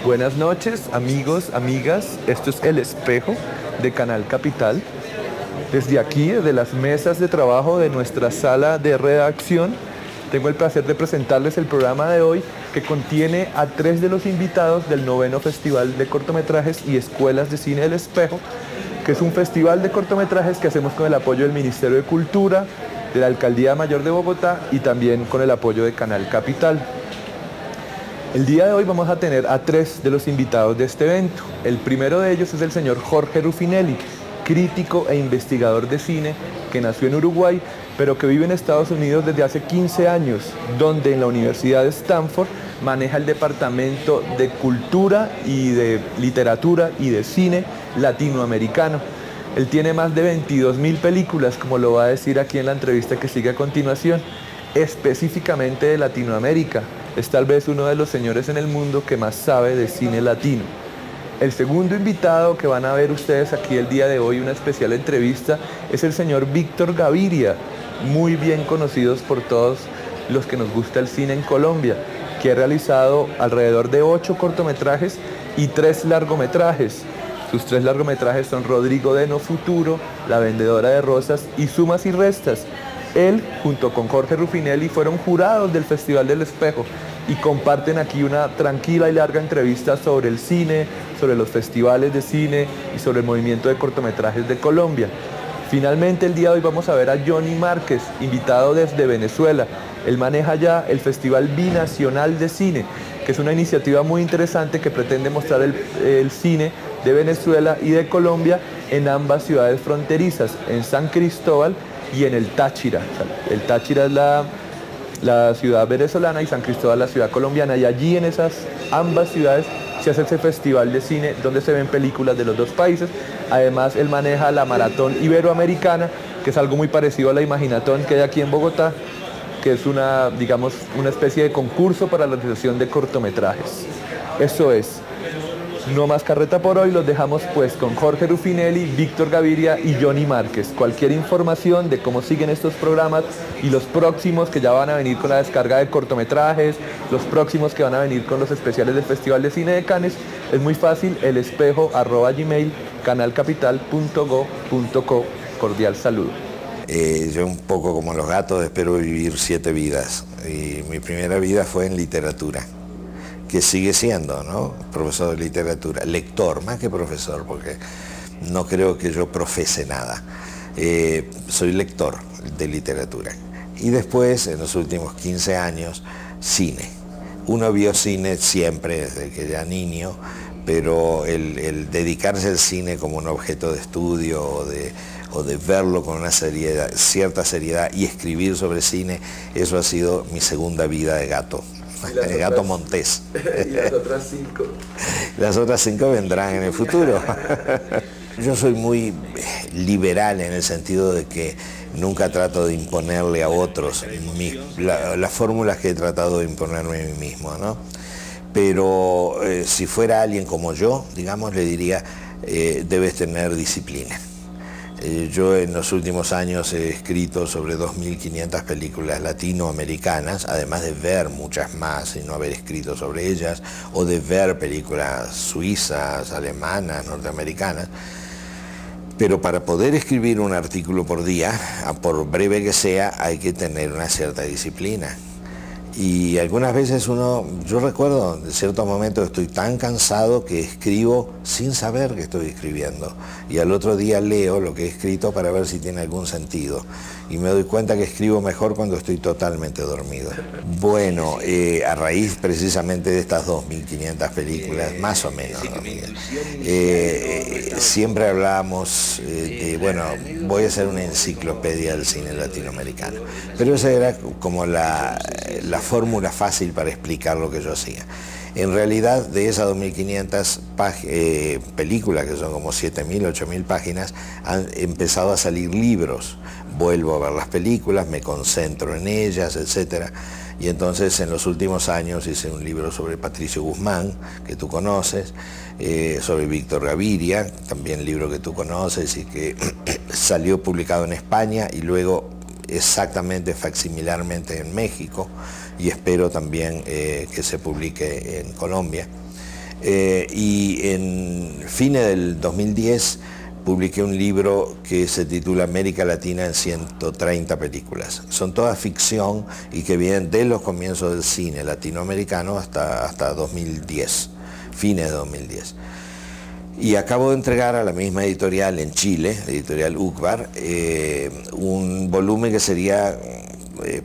Buenas noches, amigos, amigas. Esto es El Espejo de Canal Capital. Desde aquí, desde las mesas de trabajo de nuestra sala de redacción, tengo el placer de presentarles el programa de hoy, que contiene a 3 de los invitados del 9º Festival de Cortometrajes y Escuelas de Cine El Espejo, que es un festival de cortometrajes que hacemos con el apoyo del Ministerio de Cultura, de la Alcaldía Mayor de Bogotá y también con el apoyo de Canal Capital. El día de hoy vamos a tener a 3 de los invitados de este evento. El primero de ellos es el señor Jorge Ruffinelli, crítico e investigador de cine que nació en Uruguay, pero que vive en Estados Unidos desde hace 15 años, donde en la Universidad de Stanford maneja el Departamento de Cultura y de Literatura y de Cine Latinoamericano. Él tiene más de 22.000 películas, como lo va a decir aquí en la entrevista que sigue a continuación, específicamente de Latinoamérica. Es tal vez uno de los señores en el mundo que más sabe de cine latino. El segundo invitado que van a ver ustedes aquí el día de hoy, una especial entrevista, es el señor Víctor Gaviria, muy bien conocidos por todos los que nos gusta el cine en Colombia, que ha realizado alrededor de 8 cortometrajes y 3 largometrajes. Sus 3 largometrajes son Rodrigo de No Futuro, La Vendedora de Rosas y Sumas y Restas. Él, junto con Jorge Ruffinelli, fueron jurados del Festival del Espejo y comparten aquí una tranquila y larga entrevista sobre el cine, sobre los festivales de cine y sobre el movimiento de cortometrajes de Colombia. Finalmente, el día de hoy vamos a ver a Johnny Márquez, invitado desde Venezuela. Él maneja ya el Festival Binacional de Cine, que es una iniciativa muy interesante que pretende mostrar el cine de Venezuela y de Colombia en ambas ciudades fronterizas, en San Cristóbal y en el Táchira. El Táchira es la ciudad venezolana y San Cristóbal la ciudad colombiana, y allí en esas ambas ciudades se hace ese festival de cine donde se ven películas de los dos países. Además, él maneja la Maratón Iberoamericana, que es algo muy parecido a la Imaginatón que hay aquí en Bogotá, que es una especie de concurso para la realización de cortometrajes. Eso es. No más carreta por hoy, los dejamos pues con Jorge Ruffinelli, Víctor Gaviria y Johnny Márquez. Cualquier información de cómo siguen estos programas y los próximos que ya van a venir con la descarga de cortometrajes, los próximos que van a venir con los especiales del Festival de Cine de Cannes, es muy fácil, elespejo@gmail, canalcapital.go.co. Cordial saludo. Yo un poco como los gatos espero vivir 7 vidas, y mi primera vida fue en literatura, que sigue siendo, ¿no? Profesor de literatura, lector, más que profesor, porque no creo que yo profese nada. Soy lector de literatura. Y después, en los últimos 15 años, cine. Uno vio cine siempre, desde que era niño, pero el dedicarse al cine como un objeto de estudio o de verlo con una cierta seriedad y escribir sobre cine, eso ha sido mi segunda vida de gato. El gato montés. ¿Y las otras 5? Las otras 5 vendrán en el futuro. Yo soy muy liberal en el sentido de que nunca trato de imponerle a otros las fórmulas que he tratado de imponerme a mí mismo, ¿no? Pero si fuera alguien como yo, digamos, le diría, debes tener disciplina. Yo en los últimos años he escrito sobre 2.500 películas latinoamericanas, además de ver muchas más y no haber escrito sobre ellas, o de ver películas suizas, alemanas, norteamericanas. Pero para poder escribir un artículo por día, por breve que sea, hay que tener una cierta disciplina. Y algunas veces yo recuerdo, en ciertos momentos estoy tan cansado que escribo sin saber que estoy escribiendo. Y al otro día leo lo que he escrito para ver si tiene algún sentido. Y me doy cuenta que escribo mejor cuando estoy totalmente dormido. Bueno, a raíz precisamente de estas 2.500 películas, más o menos, siempre hablábamos de, bueno, voy a hacer una enciclopedia del cine latinoamericano. Pero esa era como la fórmula fácil para explicar lo que yo hacía. En realidad, de esas 2.500 películas, que son como 7.000, 8.000 páginas, han empezado a salir libros. Vuelvo a ver las películas, me concentro en ellas, etc. Y entonces en los últimos años hice un libro sobre Patricio Guzmán, que tú conoces, sobre Víctor Gaviria, también libro que tú conoces y que salió publicado en España y luego exactamente facsimilarmente en México, y espero también que se publique en Colombia. Y en fines del 2010 publiqué un libro que se titula América Latina en 130 películas. Son todas ficción y que vienen de los comienzos del cine latinoamericano hasta 2010, fines de 2010. Y acabo de entregar a la misma editorial en Chile, editorial UCBAR, un volumen que sería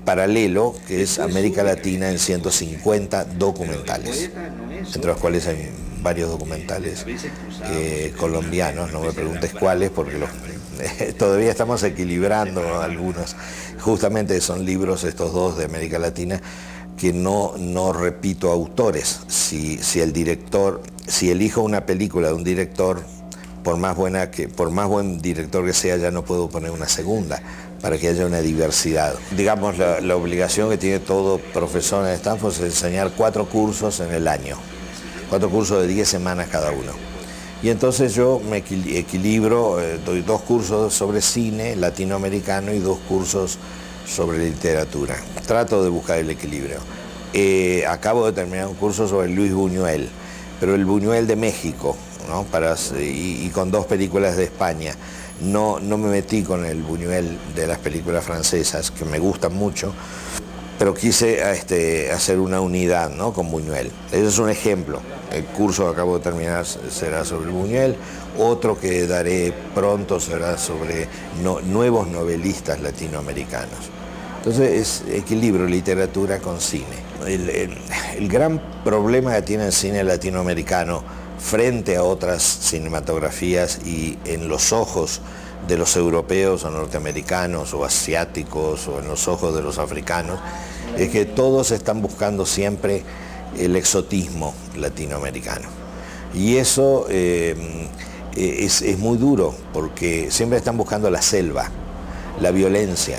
paralelo, que es América Latina en 150 documentales, entre los cuales hay varios documentales colombianos, no me preguntes cuáles, porque todavía estamos equilibrando algunos. Justamente son libros estos dos de América Latina que no repito autores. Si elijo una película de un director, por más buen director que sea, ya no puedo poner una segunda, para que haya una diversidad. Digamos, la obligación que tiene todo profesor en Stanford es enseñar 4 cursos en el año, 4 cursos de 10 semanas cada uno. Y entonces yo me equilibro, doy 2 cursos sobre cine latinoamericano y 2 cursos sobre literatura. Trato de buscar el equilibrio. Acabo de terminar un curso sobre Luis Buñuel, pero el Buñuel de México, ¿no? y con 2 películas de España. No me metí con el Buñuel de las películas francesas, que me gustan mucho, pero quise hacer una unidad, ¿no?, con Buñuel. Ese es un ejemplo. El curso que acabo de terminar será sobre el Buñuel. Otro que daré pronto será sobre nuevos novelistas latinoamericanos. Entonces es equilibrio, literatura con cine. El gran problema que tiene el cine latinoamericano frente a otras cinematografías y en los ojos de los europeos o norteamericanos o asiáticos o en los ojos de los africanos, es que todos están buscando siempre el exotismo latinoamericano. Y eso es muy duro, porque siempre están buscando la selva, la violencia.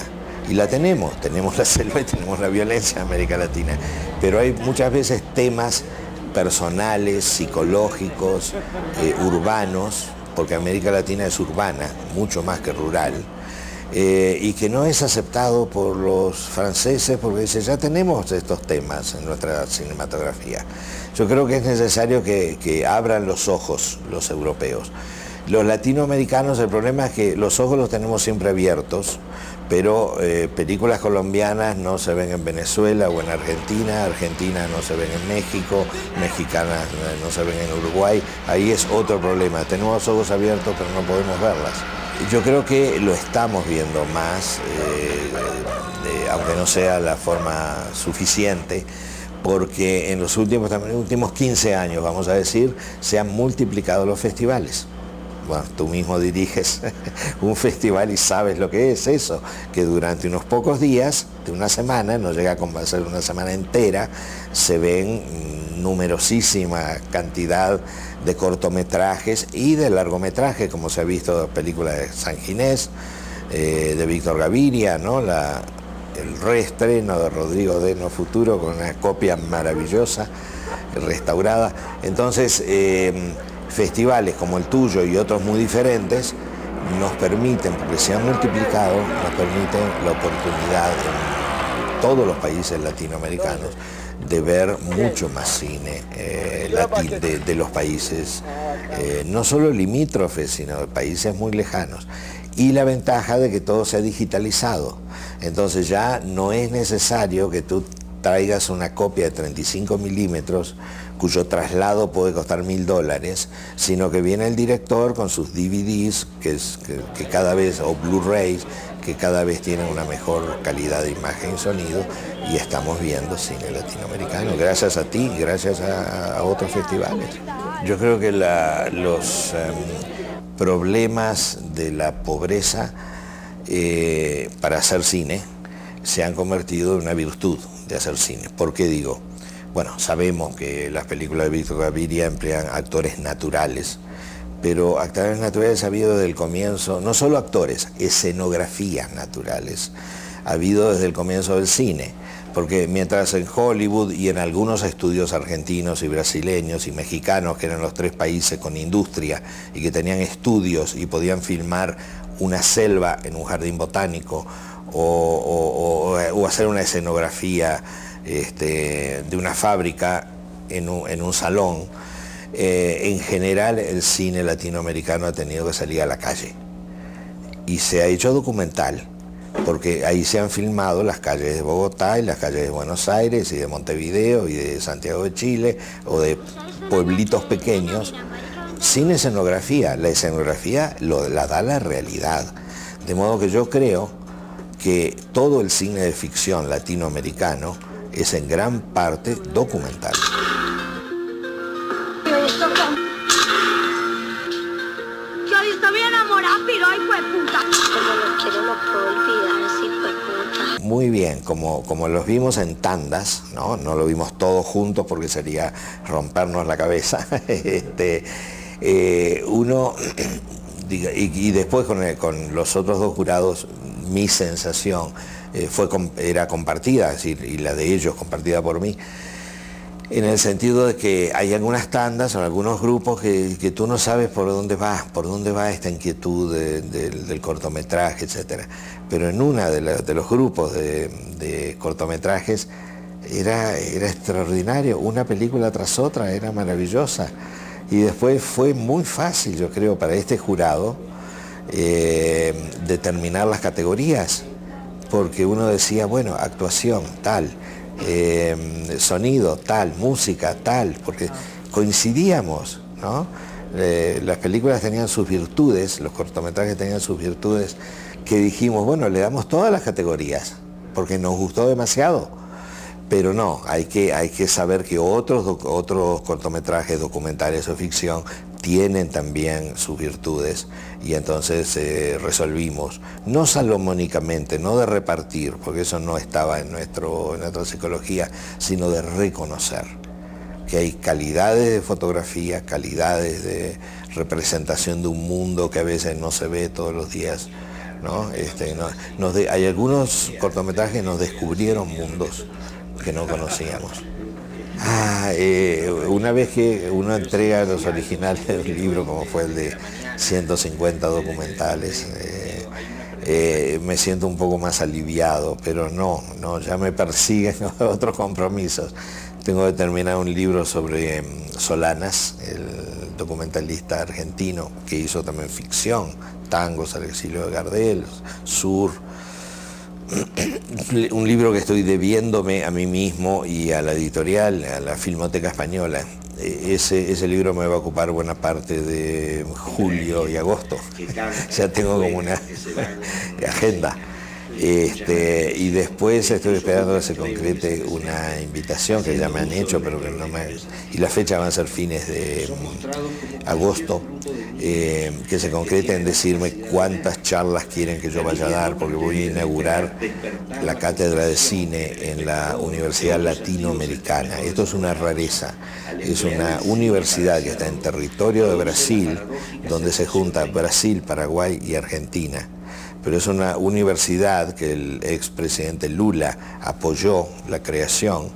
Y la tenemos la selva y tenemos la violencia en América Latina. Pero hay muchas veces temas personales, psicológicos, urbanos, porque América Latina es urbana, mucho más que rural, y que no es aceptado por los franceses porque dicen, ya tenemos estos temas en nuestra cinematografía. Yo creo que es necesario que abran los ojos los europeos. Los latinoamericanos, el problema es que los ojos los tenemos siempre abiertos, pero películas colombianas no se ven en Venezuela o en Argentina, argentinas no se ven en México, mexicanas no se ven en Uruguay. Ahí es otro problema, tenemos los ojos abiertos pero no podemos verlas. Yo creo que lo estamos viendo más, aunque no sea la forma suficiente, porque en los últimos 15 años, vamos a decir, se han multiplicado los festivales. Bueno, tú mismo diriges un festival y sabes lo que es eso, que durante unos pocos días, de una semana, no llega a ser una semana entera, se ven numerosísima cantidad de cortometrajes y de largometrajes, como se ha visto películas de San Ginés, de Víctor Gaviria, ¿no? El reestreno de Rodrigo Deno Futuro con una copia maravillosa, restaurada. Entonces, festivales como el tuyo y otros muy diferentes nos permiten, porque se han multiplicado, nos permiten la oportunidad en todos los países latinoamericanos de ver mucho más cine de los países, no solo limítrofes, sino de países muy lejanos. Y la ventaja de que todo sea digitalizado. Entonces ya no es necesario que tú traigas una copia de 35 milímetros cuyo traslado puede costar $1000, sino que viene el director con sus DVDs, que cada vez, o Blu-rays, que cada vez tienen una mejor calidad de imagen y sonido, y estamos viendo cine latinoamericano, gracias a ti, gracias a otros festivales. Yo creo que los problemas de la pobreza para hacer cine se han convertido en una virtud de hacer cine. ¿Por qué digo? Bueno, sabemos que las películas de Víctor Gaviria emplean actores naturales, pero actores naturales ha habido desde el comienzo, no solo actores, escenografías naturales, ha habido desde el comienzo del cine. Porque mientras en Hollywood y en algunos estudios argentinos y brasileños y mexicanos, que eran los 3 países con industria y que tenían estudios y podían filmar una selva en un jardín botánico o hacer una escenografía de una fábrica en un salón, en general el cine latinoamericano ha tenido que salir a la calle y se ha hecho documental, porque ahí se han filmado las calles de Bogotá y las calles de Buenos Aires y de Montevideo y de Santiago de Chile o de pueblitos pequeños sin escenografía. La escenografía la da la realidad, de modo que yo creo que todo el cine de ficción latinoamericano es en gran parte documental. Yo estoy enamorada, pero ay, pues puta. Como los quiero, no puedo olvidar, así pues puta. Muy bien, como los vimos en tandas, ¿no? No lo vimos todos juntos porque sería rompernos la cabeza. Uno, y después con los otros 2 jurados, mi sensación era compartida, es decir, y la de ellos compartida por mí, en el sentido de que hay algunas tandas o algunos grupos que tú no sabes por dónde va esta inquietud del cortometraje, etc. Pero en una de los grupos de cortometrajes era extraordinario, una película tras otra, era maravillosa. Y después fue muy fácil, yo creo, para este jurado determinar las categorías, porque uno decía, bueno, actuación, tal, sonido, tal, música, tal, porque coincidíamos, ¿no? Las películas tenían sus virtudes, los cortometrajes tenían sus virtudes, que dijimos, bueno, le damos todas las categorías, porque nos gustó demasiado. Pero no, hay que saber que otros cortometrajes, documentales o ficción, tienen también sus virtudes, y entonces resolvimos, no salomónicamente, no de repartir, porque eso no estaba en nuestra psicología, sino de reconocer que hay calidades de fotografía, calidades de representación de un mundo que a veces no se ve todos los días, ¿no? Hay algunos cortometrajes que nos descubrieron mundos que no conocíamos. Una vez que uno entrega los originales del libro, como fue el de 150 documentales, me siento un poco más aliviado, pero no, ya me persiguen otros compromisos. Tengo que terminar un libro sobre Solanas, el documentalista argentino que hizo también ficción, tangos al exilio de Gardel, Sur. Un libro que estoy debiéndome a mí mismo y a la editorial, a la Filmoteca Española. Ese libro me va a ocupar buena parte de julio y agosto. Ya tengo como una agenda. Y después estoy esperando que se concrete una invitación que ya me han hecho, pero que no me... Y la fecha va a ser fines de agosto, que se concrete en decirme cuántas charlas quieren que yo vaya a dar, porque voy a inaugurar la cátedra de cine en la Universidad Latinoamericana. Esto es una rareza. Es una universidad que está en territorio de Brasil, donde se junta Brasil, Paraguay y Argentina. Pero es una universidad que el expresidente Lula apoyó la creación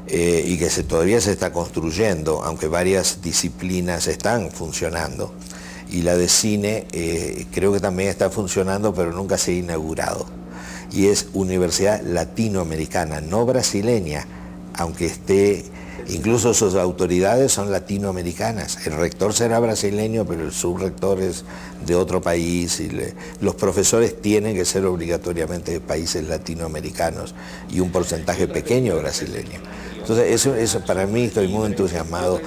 y que todavía se está construyendo, aunque varias disciplinas están funcionando. Y la de cine creo que también está funcionando, pero nunca se ha inaugurado. Y es Universidad Latinoamericana, no brasileña, aunque esté... Incluso sus autoridades son latinoamericanas. El rector será brasileño, pero el subrector es de otro país. Y los profesores tienen que ser obligatoriamente de países latinoamericanos y un porcentaje pequeño brasileño. Entonces, eso para mí, estoy muy entusiasmado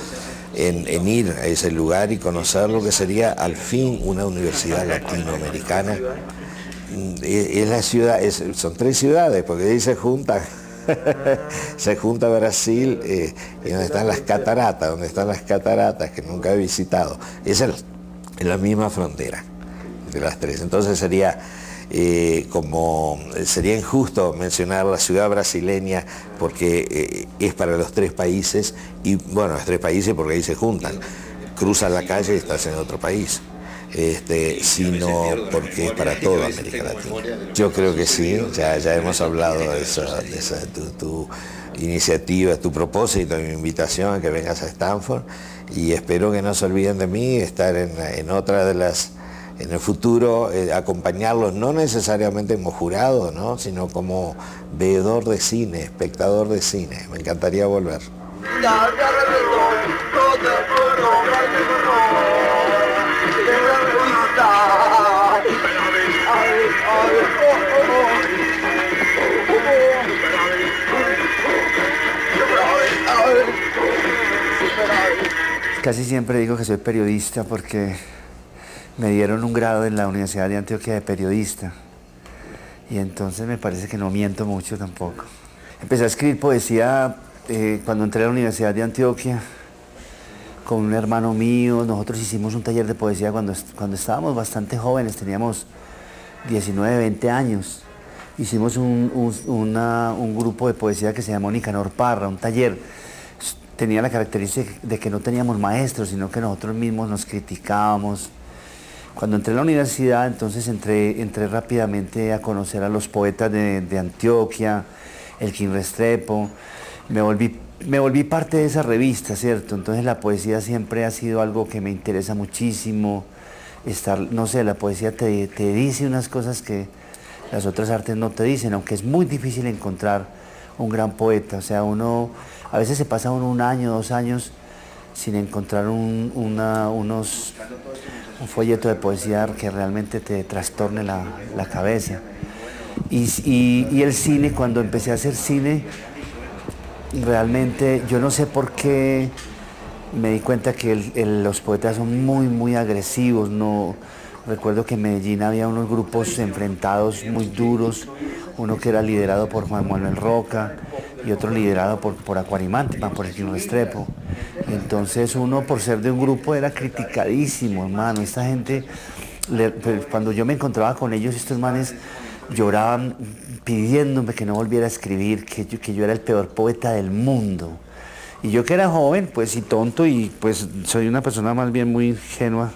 en ir a ese lugar y conocer lo que sería al fin una universidad latinoamericana. Es la ciudad, son 3 ciudades, porque ahí se juntan. Se junta Brasil y donde están las cataratas, que nunca he visitado. Es en la misma frontera de las 3. Entonces sería injusto mencionar la ciudad brasileña porque es para los 3 países, y bueno, los 3 países porque ahí se juntan. Cruzas la calle y estás en otro país. sino porque es para toda América Latina. Yo creo que sí, ya hemos hablado de tu iniciativa, tu propósito, mi invitación a que vengas a Stanford, y espero que no se olviden de mí, estar en otra de las, en el futuro, acompañarlos, no necesariamente como jurado, ¿no?, sino como veedor de cine, espectador de cine. Me encantaría volver. Casi siempre digo que soy periodista porque me dieron un grado en la Universidad de Antioquia de periodista, y entonces me parece que no miento mucho tampoco. Empecé a escribir poesía cuando entré a la Universidad de Antioquia con un hermano mío. Nosotros hicimos un taller de poesía cuando estábamos bastante jóvenes, teníamos 19, 20 años. Hicimos un grupo de poesía que se llamó Nicanor Parra, un taller. Tenía la característica de que no teníamos maestros, sino que nosotros mismos nos criticábamos. Cuando entré a la universidad, entonces entré rápidamente a conocer a los poetas de Antioquia, Elkin Restrepo. Me volví parte de esa revista, ¿cierto? Entonces la poesía siempre ha sido algo que me interesa muchísimo. No sé, la poesía te dice unas cosas que las otras artes no te dicen, aunque es muy difícil encontrar un gran poeta. O sea, a veces se pasa uno 1 año, 2 años sin encontrar un folleto de poesía que realmente te trastorne la cabeza. Y el cine, cuando empecé a hacer cine, realmente yo no sé por qué me di cuenta que los poetas son muy, muy agresivos. Recuerdo que en Medellín había unos grupos enfrentados muy duros, uno que era liderado por Juan Manuel Roca y otro liderado por Acuarimántima, por Elkin Restrepo. Entonces uno, por ser de un grupo, era criticadísimo, hermano. Esta gente, cuando yo me encontraba con ellos, estos manes lloraban pidiéndome que no volviera a escribir, que yo era el peor poeta del mundo. Y yo, que era joven, pues, y tonto, y pues soy una persona más bien muy ingenua,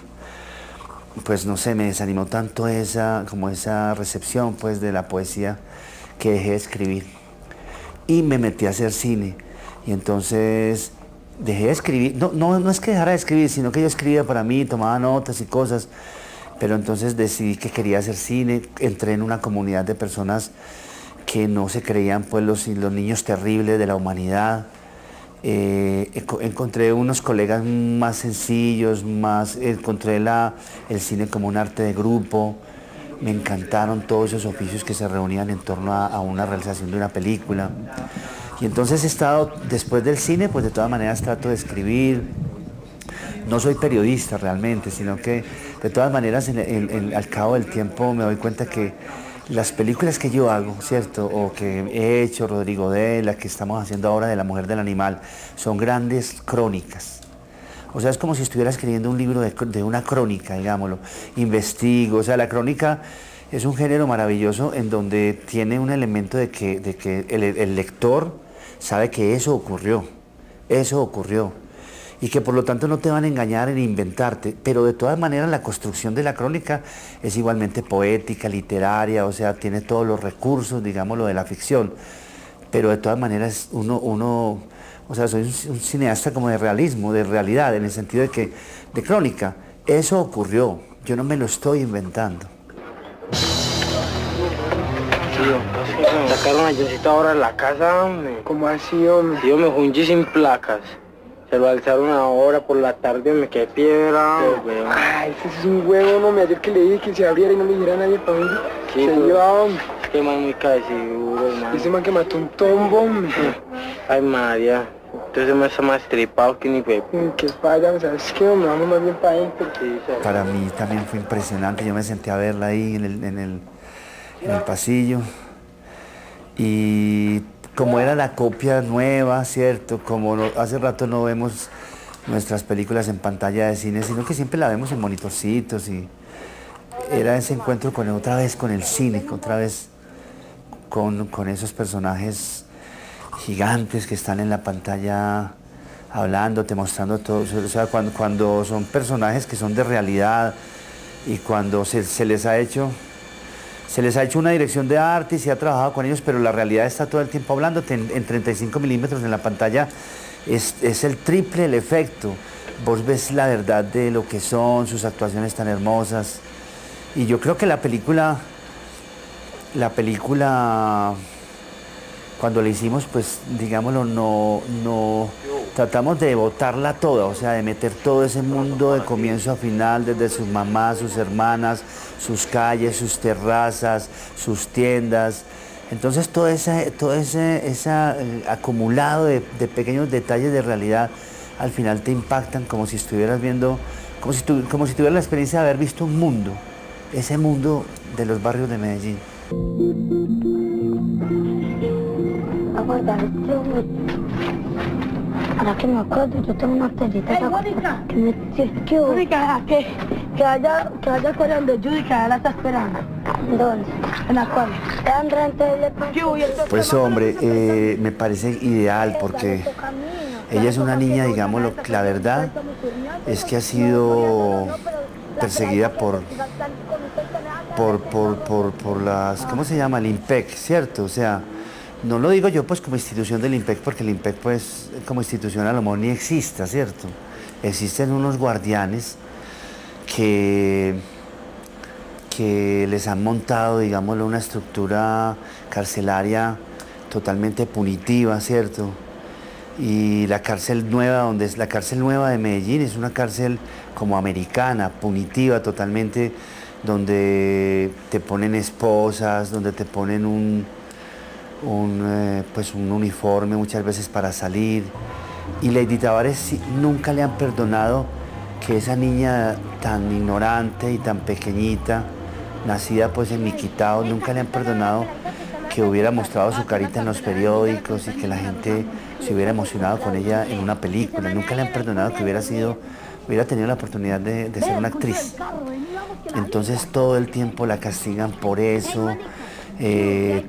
pues no sé, me desanimó tanto esa recepción, pues, de la poesía, que dejé de escribir. Y me metí a hacer cine. Y entonces dejé de escribir. No es que dejara de escribir, sino que yo escribía para mí, tomaba notas y cosas. Pero entonces decidí que quería hacer cine. Entré en una comunidad de personas que no se creían, pues, los niños terribles de la humanidad. Encontré unos colegas más sencillos, encontré el cine como un arte de grupo. Me encantaron todos esos oficios que se reunían en torno a una realización de una película. Y entonces he estado, después del cine, pues de todas maneras trato de escribir. No soy periodista realmente, sino que de todas maneras al cabo del tiempo me doy cuenta que las películas que yo hago, ¿cierto?, o que he hecho, Rodrigo de la que estamos haciendo ahora de La Mujer del Animal, son grandes crónicas. O sea, es como si estuviera escribiendo un libro de una crónica, digámoslo. Investigo, o sea, la crónica es un género maravilloso en donde tiene un elemento de que el lector sabe que eso ocurrió, y que por lo tanto no te van a engañar en inventarte, pero de todas maneras la construcción de la crónica es igualmente poética, literaria, o sea, tiene todos los recursos, digámoslo, de la ficción, pero de todas maneras o sea, soy un cineasta como de realismo, de realidad, en el sentido de crónica. Eso ocurrió, yo no me lo estoy inventando. Tío, sacaron a Johncito ahora de la casa, hombre. ¿Cómo así, hombre? Tío, me fungí sin placas. Se lo alzaron ahora por la tarde, me quedé piedra, weón. Ay, ese es un huevo, hombre. Ayer que le dije que se abriera y no le dijera a nadie para mí. Sí, se iba, hombre. Qué man muy cabeciguro, man. Ese man que mató un tombo, hombre. Ay, María. Entonces me está más tripado que ni fue. Que vaya, ¿sabes qué, hombre? Vamos más bien para adentro. Sí, para mí también fue impresionante. Yo me senté a verla ahí en el pasillo. Y como era la copia nueva, ¿cierto? Como hace rato no vemos nuestras películas en pantalla de cine, sino que siempre la vemos en monitorcitos, y era ese encuentro otra vez con el cine, otra vez con esos personajes gigantes que están en la pantalla hablándote, mostrando todo. O sea, cuando son personajes que son de realidad, y cuando se les ha hecho una dirección de arte y se ha trabajado con ellos, pero la realidad está todo el tiempo hablando en 35 milímetros en la pantalla, es el triple el efecto. Vos ves la verdad de lo que son, sus actuaciones tan hermosas. Y yo creo que la película, cuando la hicimos, pues digámoslo, no tratamos de botarla toda, o sea, de meter todo ese mundo de comienzo a final, desde sus mamás, sus hermanas, sus calles, sus terrazas, sus tiendas. Entonces todo ese acumulado de pequeños detalles de realidad al final te impactan como si estuvieras viendo, como si tuvieras la experiencia de haber visto un mundo, ese mundo de los barrios de Medellín. Ahora que me acuerdo, yo tengo una arterita que me chequeó. Que vaya corriendo, Judy, que la está esperando. ¿Dónde? En la cual. Pues hombre, me parece ideal porque ella es una niña, digámoslo, la verdad es que ha sido perseguida por las, ¿cómo se llama? El IMPEC, ¿cierto? O sea, no lo digo yo pues como institución del IMPEC, porque el IMPEC pues como institución a lo mejor ni exista, ¿cierto? Existen unos guardianes que les han montado, digámoslo, una estructura carcelaria totalmente punitiva, ¿cierto? Y la cárcel nueva, la cárcel nueva de Medellín es una cárcel como americana, punitiva totalmente, donde te ponen esposas, donde te ponen un uniforme muchas veces para salir. Y Lady Tavares nunca le han perdonado que esa niña tan ignorante y tan pequeñita, nacida pues en Niquitao, nunca le han perdonado que hubiera mostrado su carita en los periódicos y que la gente se hubiera emocionado con ella en una película. Nunca le han perdonado que hubiera tenido la oportunidad de ser una actriz. Entonces todo el tiempo la castigan por eso. Le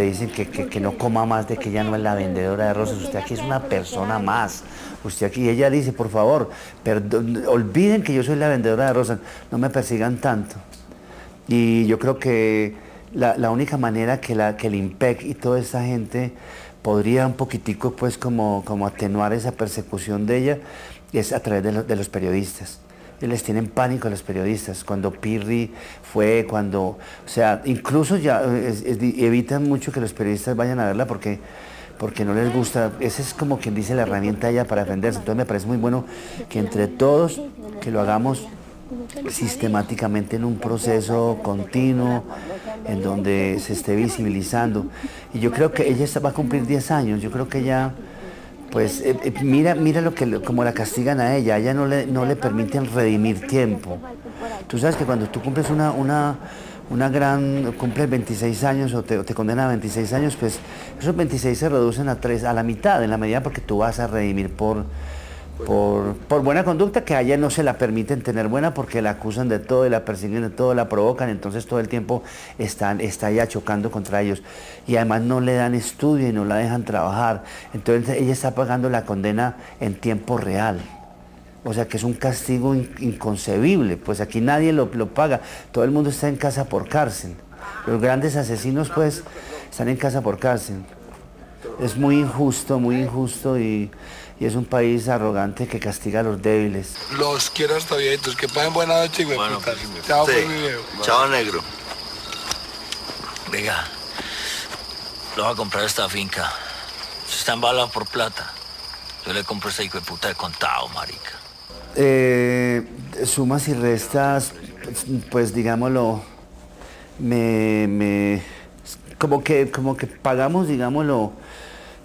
dicen que no coma más, de que ella no es la vendedora de rosas, usted aquí es una persona más, usted aquí, y ella dice, por favor, olviden que yo soy la vendedora de rosas, no me persigan tanto. Y yo creo que la única manera que el IMPEC y toda esa gente podría un poquitico pues como atenuar esa persecución de ella es a través de los periodistas. Les tienen pánico a los periodistas. Cuando Pirri fue, o sea, incluso ya evitan mucho que los periodistas vayan a verla porque no les gusta. Esa es como quien dice la herramienta ella para defenderse. Entonces me parece muy bueno que entre todos, que lo hagamos sistemáticamente en un proceso continuo, en donde se esté visibilizando. Y yo creo que ella va a cumplir 10 años, yo creo que ella... Pues mira como la castigan a ella no le permiten redimir tiempo. Tú sabes que cuando tú cumples cumples 26 años o te condenan a 26 años, pues esos 26 se reducen a la mitad, en la medida porque tú vas a redimir por buena conducta, que a ella no se la permiten tener buena porque la acusan de todo y la persiguen de todo, la provocan, entonces todo el tiempo está ella chocando contra ellos. Y además no le dan estudio y no la dejan trabajar. Entonces ella está pagando la condena en tiempo real. O sea que es un castigo inconcebible, pues aquí nadie lo paga, todo el mundo está en casa por cárcel. Los grandes asesinos pues están en casa por cárcel. Es muy injusto y es un país arrogante que castiga a los débiles. Los quiero hasta viejitos, que pasen buena noche, güey. Bueno, pues, chao, sí. Pues, mi viejo. Chao, negro. Venga, lo voy a comprar esta finca. Se está embalado por plata. Yo le compro ese hijo de puta de contado, marica. Sumas y restas, pues digámoslo, como que pagamos, digámoslo,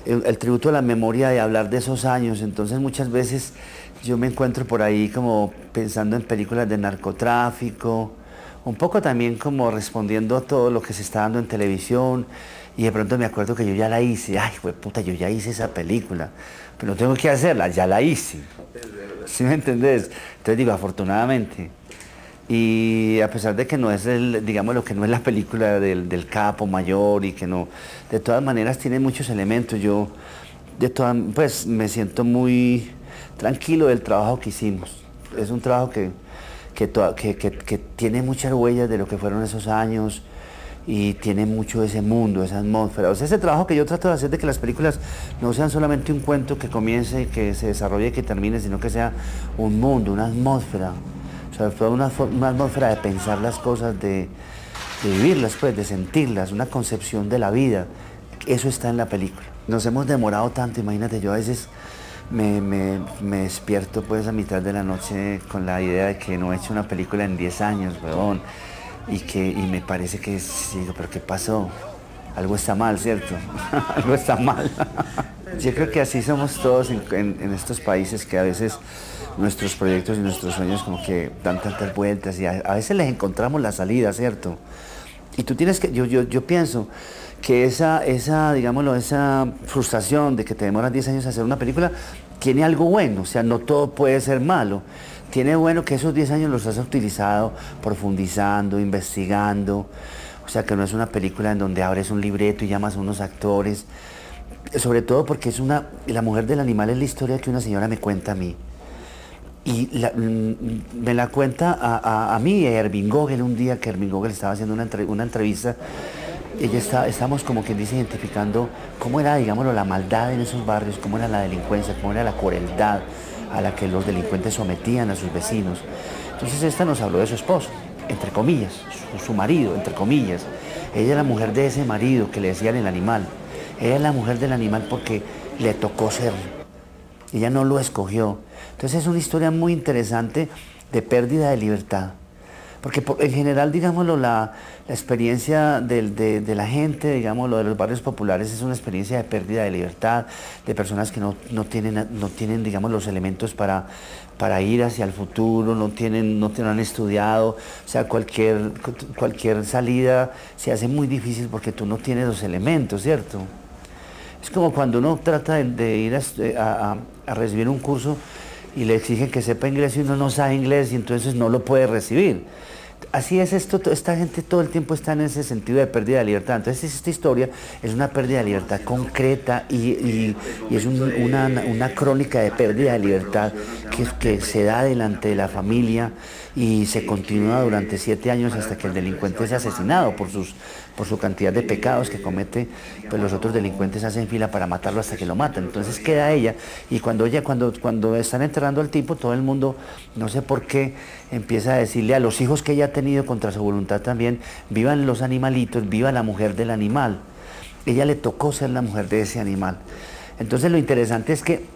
el tributo a la memoria de hablar de esos años. Entonces muchas veces yo me encuentro por ahí como pensando en películas de narcotráfico, un poco también como respondiendo a todo lo que se está dando en televisión, y de pronto me acuerdo que yo ya la hice. Ay, puta, yo ya hice esa película, pero no tengo que hacerla, ya la hice. ¿Sí me entendés? Entonces digo, afortunadamente. Y a pesar de que no es digamos lo que no es la película del capo mayor y que no, de todas maneras tiene muchos elementos. Yo pues me siento muy tranquilo del trabajo que hicimos. Es un trabajo que que tiene muchas huellas de lo que fueron esos años y tiene mucho ese mundo, esa atmósfera. O sea, ese trabajo que yo trato de hacer de que las películas no sean solamente un cuento que comience y que se desarrolle y que termine, sino que sea un mundo, una atmósfera, sobre todo una atmósfera de pensar las cosas, de vivirlas, pues, de sentirlas, una concepción de la vida. Eso está en la película. Nos hemos demorado tanto, imagínate, yo a veces me despierto pues a mitad de la noche con la idea de que no he hecho una película en 10 años, weón, y me parece que sí, pero ¿qué pasó? Algo está mal, ¿cierto? Algo está mal. Yo creo que así somos todos en estos países, que a veces nuestros proyectos y nuestros sueños como que dan tantas vueltas y a veces les encontramos la salida, ¿cierto? Y tú tienes que, yo pienso que digámoslo, esa frustración de que te demoras 10 años hacer una película, tiene algo bueno, o sea, no todo puede ser malo. Tiene bueno que esos 10 años los has utilizado profundizando, investigando, o sea, que no es una película en donde abres un libreto y llamas a unos actores, sobre todo porque La mujer del animal es la historia que una señora me cuenta a mí. Y me la cuenta a mí y a Erving Gogel un día que Erving Gogel estaba haciendo una entrevista. Estábamos como quien dice identificando cómo era, digámoslo, la maldad en esos barrios, cómo era la delincuencia, cómo era la crueldad a la que los delincuentes sometían a sus vecinos. Entonces esta nos habló de su esposo, entre comillas, su marido, entre comillas. Ella es la mujer de ese marido que le decían el animal. Ella es la mujer del animal porque le tocó serlo. Ella no lo escogió. Entonces es una historia muy interesante de pérdida de libertad. Porque en general, digámoslo, la experiencia de la gente, digámoslo, de los barrios populares es una experiencia de pérdida de libertad, de personas que no tienen, digamos, los elementos para ir hacia el futuro, no han estudiado, o sea, cualquier salida se hace muy difícil porque tú no tienes los elementos, ¿cierto? Es como cuando uno trata de ir a recibir un curso y le exigen que sepa inglés y uno no sabe inglés y entonces no lo puede recibir. Así es esto, esta gente todo el tiempo está en ese sentido de pérdida de libertad. Entonces esta historia es una pérdida de libertad concreta y es una crónica de pérdida de libertad que se da delante de la familia y se continúa durante 7 años hasta que el delincuente es asesinado por su cantidad de pecados que comete, pues los otros delincuentes hacen fila para matarlo hasta que lo matan. Entonces queda ella y cuando están enterrando al tipo, todo el mundo, no sé por qué, empieza a decirle a los hijos que ella ha tenido contra su voluntad también, vivan los animalitos, viva la mujer del animal. Ella le tocó ser la mujer de ese animal. Entonces lo interesante es que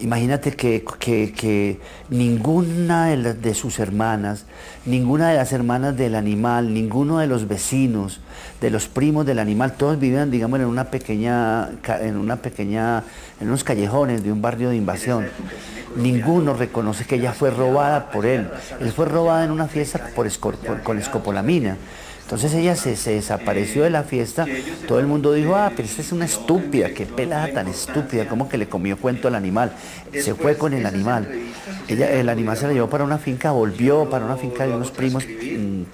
imagínate que ninguna de sus hermanas, ninguna de las hermanas del animal, ninguno de los vecinos, de los primos del animal, todos vivían, digamos, en unos callejones de un barrio de invasión. Ninguno reconoce que ella fue robada por él. Él fue robada en una fiesta con escopolamina. Entonces ella se desapareció de la fiesta, todo el mundo dijo, pero esta es una estúpida, qué pelada tan estúpida, como que le comió cuento al animal. Se fue con el animal. El animal se la llevó para una finca, volvió para una finca de unos primos en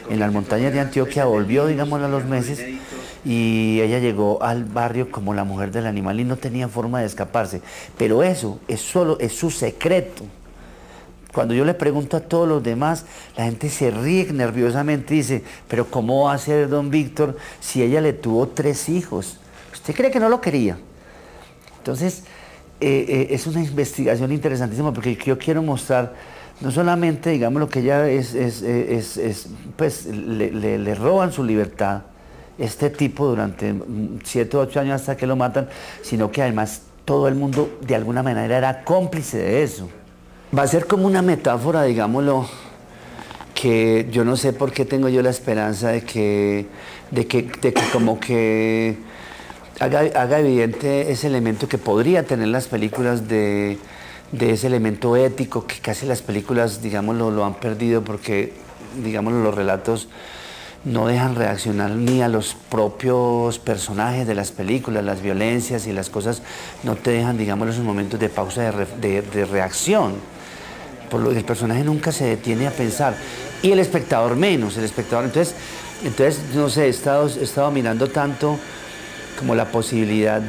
las montañas de Antioquia, volvió, digamos, a los meses, y ella llegó al barrio como la mujer del animal y no tenía forma de escaparse. Pero eso es su secreto. Cuando yo le pregunto a todos los demás, la gente se ríe nerviosamente y dice, pero ¿cómo va a ser don Víctor si ella le tuvo 3 hijos? ¿Usted cree que no lo quería? Entonces, es una investigación interesantísima porque yo quiero mostrar, no solamente, digamos, lo que ella pues le roban su libertad, este tipo durante 7 o 8 años hasta que lo matan, sino que además todo el mundo de alguna manera era cómplice de eso. Va a ser como una metáfora, digámoslo, que yo no sé por qué tengo yo la esperanza de que como que haga evidente ese elemento que podría tener las películas de ese elemento ético que casi las películas, digámoslo, lo han perdido porque, digámoslo, los relatos no dejan reaccionar ni a los propios personajes de las películas, las violencias y las cosas no te dejan, digamos, esos momentos de pausa de reacción. Por lo que el personaje nunca se detiene a pensar y el espectador menos, entonces no sé, he estado mirando tanto como la posibilidad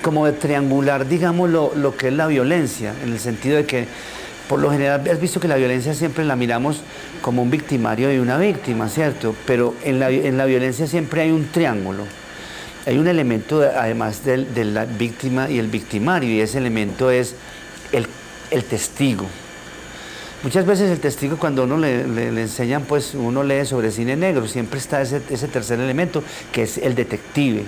como de triangular, digamos, lo que es la violencia, en el sentido de que Por lo general, has visto que la violencia siempre la miramos como un victimario y una víctima, ¿cierto? Pero en la violencia siempre hay un triángulo. Hay un elemento, además de la víctima y el victimario, y ese elemento es el testigo. Muchas veces el testigo, cuando uno le enseñan, pues uno lee sobre cine negro, siempre está ese tercer elemento, que es el detective,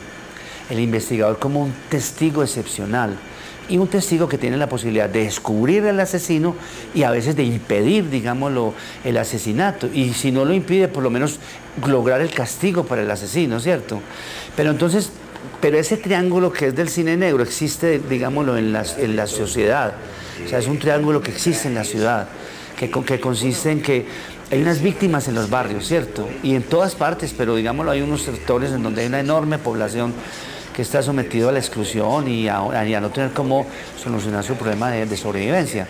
el investigador como un testigo excepcional. Y un testigo que tiene la posibilidad de descubrir al asesino y a veces de impedir, digámoslo, el asesinato. Y si no lo impide, por lo menos lograr el castigo para el asesino, ¿cierto? Pero entonces, ese triángulo que es del cine negro existe, digámoslo, en la sociedad. O sea, es un triángulo que existe en la ciudad, que consiste en que hay unas víctimas en los barrios, ¿cierto? Y en todas partes, pero digámoslo, hay unos sectores en donde hay una enorme población que está sometido a la exclusión y a no tener cómo solucionar su problema de sobrevivencia.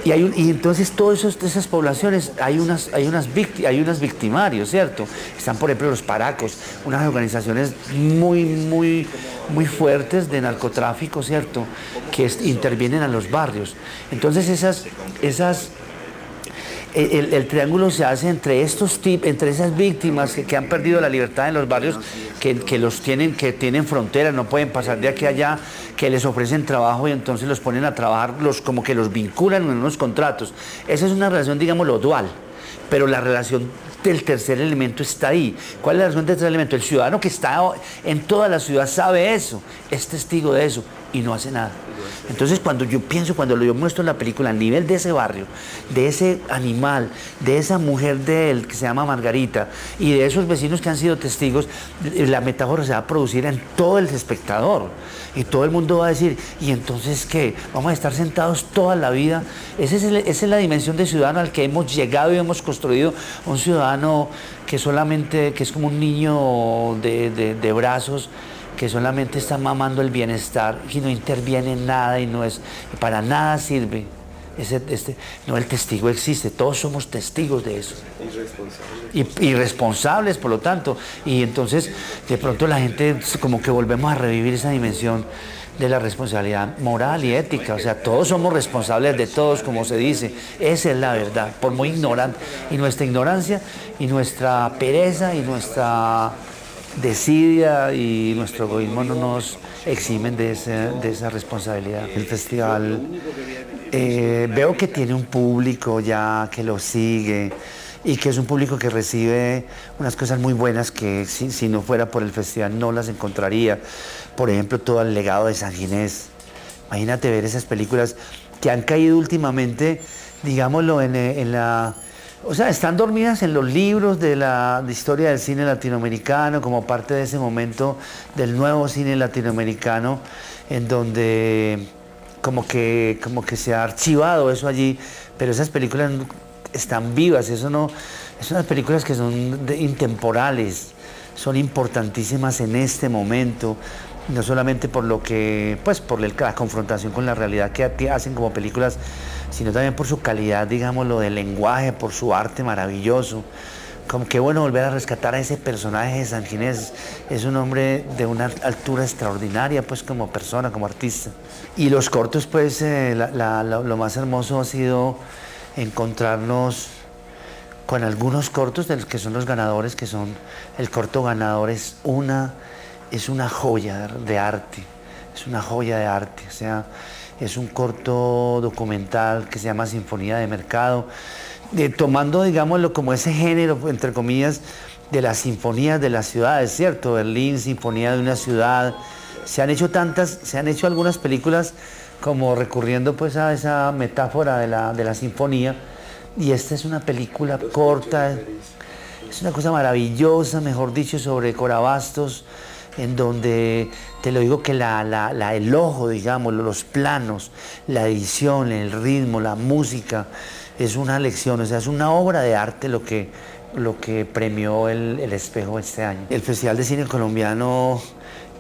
Y entonces todas esas poblaciones hay unos victimarios, ¿cierto? Están, por ejemplo, los paracos, unas organizaciones muy fuertes de narcotráfico, ¿cierto? Que intervienen a los barrios. Entonces el triángulo se hace entre esas víctimas que han perdido la libertad en los barrios, que tienen fronteras, no pueden pasar de aquí a allá, que les ofrecen trabajo y entonces los ponen a trabajar, como que los vinculan en unos contratos. Esa es una relación, digámoslo, dual, pero la relación del tercer elemento está ahí. ¿Cuál es la relación del tercer elemento? El ciudadano que está en toda la ciudad sabe eso, es testigo de eso y no hace nada. Entonces cuando yo muestro en la película a nivel de ese barrio, de ese animal, de esa mujer de él que se llama Margarita y de esos vecinos que han sido testigos, la metáfora se va a producir en todo el espectador y todo el mundo va a decir, ¿y entonces qué? ¿Vamos a estar sentados toda la vida? Esa es la dimensión de ciudadano al que hemos llegado y hemos construido, un ciudadano que es como un niño de brazos, que solamente está mamando el bienestar y no interviene en nada y para nada sirve. No, el testigo existe, todos somos testigos de eso. Irresponsables, por lo tanto. Y entonces, de pronto la gente, como que volvemos a revivir esa dimensión de la responsabilidad moral y ética. O sea, todos somos responsables de todos, como se dice. Esa es la verdad, por muy ignorante. Y nuestra ignorancia y nuestra pereza y nuestra desidia y nuestro egoísmo no nos eximen de esa responsabilidad. El festival veo que tiene un público ya que lo sigue y que es un público que recibe unas cosas muy buenas que si no fuera por el festival no las encontraría. Por ejemplo, todo el legado de San Ginés. Imagínate ver esas películas que han caído últimamente, digámoslo, o sea, están dormidas en los libros de la historia del cine latinoamericano, como parte de ese momento del nuevo cine latinoamericano, en donde como que se ha archivado eso allí, pero esas películas están vivas, son unas películas que son intemporales, son importantísimas en este momento, no solamente por la confrontación con la realidad que hacen como películas, sino también por su calidad, digámoslo, de lenguaje, por su arte maravilloso. Como que bueno volver a rescatar a ese personaje de San Ginés. Es un hombre de una altura extraordinaria, pues como persona, como artista. Y los cortos, pues lo más hermoso ha sido encontrarnos con algunos cortos de los que son los ganadores, que son, el corto ganador es una joya de arte, es una joya de arte, o sea, es un corto documental que se llama Sinfonía de Mercado, tomando, digámoslo, como ese género, entre comillas, de las sinfonías de las ciudades, ¿cierto? Berlín, Sinfonía de una ciudad. Se han hecho algunas películas como recurriendo pues a esa metáfora de la sinfonía, y esta es una película corta, es una cosa maravillosa, mejor dicho, sobre Cora Bastos, en donde, te lo digo, que el ojo, digamos, los planos, la edición, el ritmo, la música, es una lección, o sea, es una obra de arte lo que premió el Espejo este año. El Festival de Cine Colombiano